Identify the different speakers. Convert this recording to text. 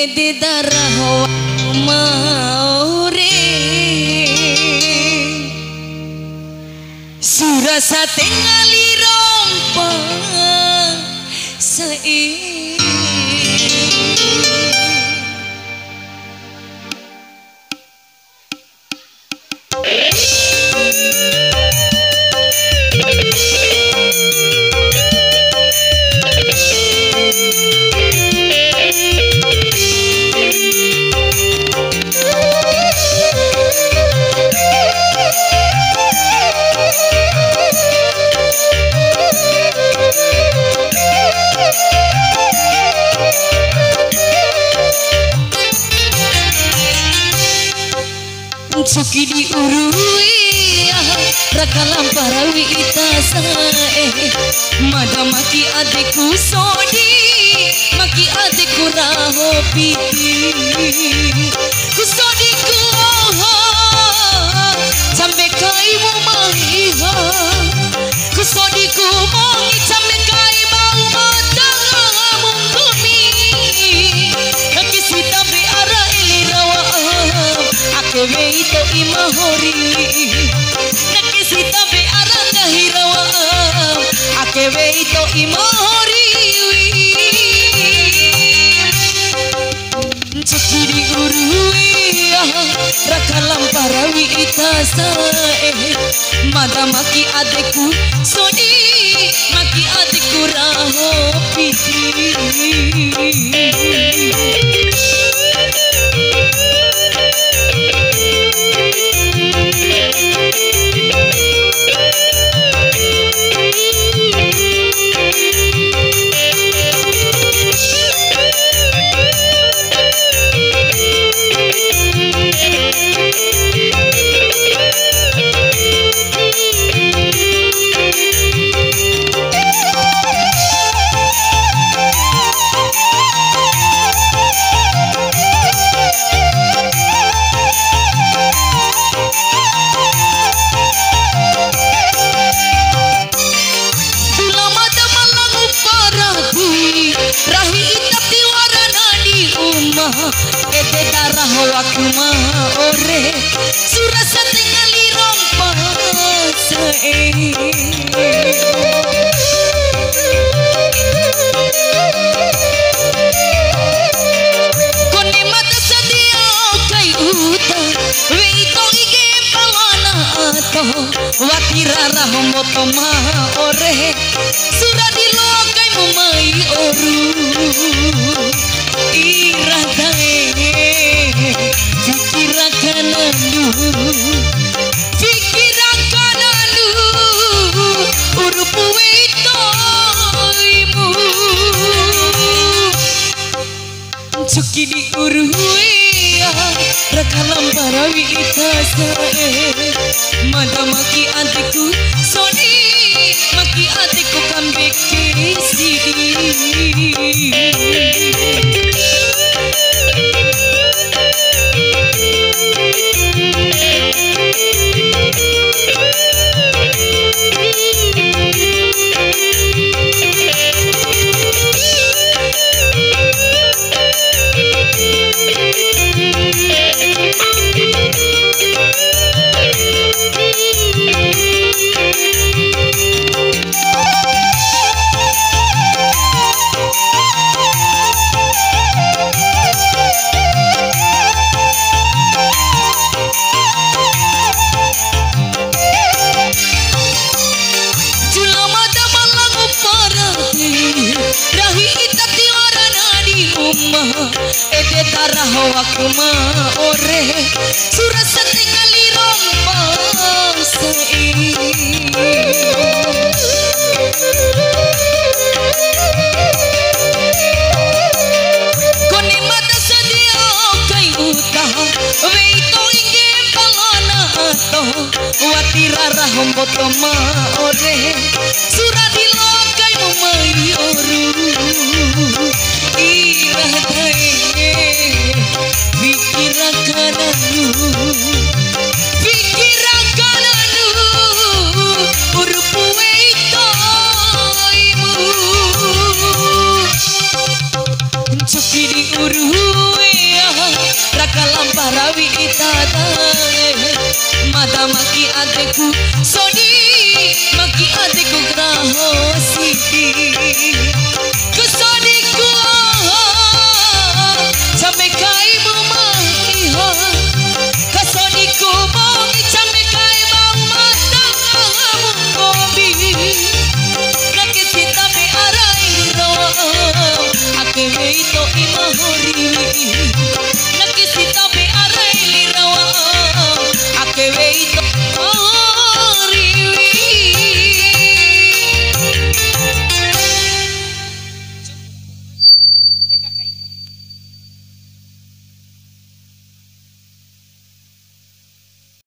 Speaker 1: ede darah maure surasa tengali rompa sai Suki di urui rakalam parawi itasa mada maki adikku sodi maki adikku raho piti kusodiku oha sampai kaimu mahiha kusodiku mongi sampai kaimu matang mungkumi kisita be ara ilirawa akewe ito imahori nakisita be aranda hirawa akewe ito imahori cukiri urui rakalam parawi itasa mada maki adekku sodi maki adekku raho piti ede darah wakuma ore surasa tingali rompa kone mata sadia kai uta weito ige pawana ato watira rahmoto ma ore suradi lokai mumai oru iradae fikirakananu urupu itoimu cuki di uruya rakalam parawi itasa mada maki adikku soni maki adikku kambek kisi ede darah wakuma ore surasa tingali rompa sai kone mata sadia kai uta weito inge palana ato watira rahomboto ma ore suradi lokai mumai oru iradae fikirakananu urupu itoimu cuki di uru aku sodi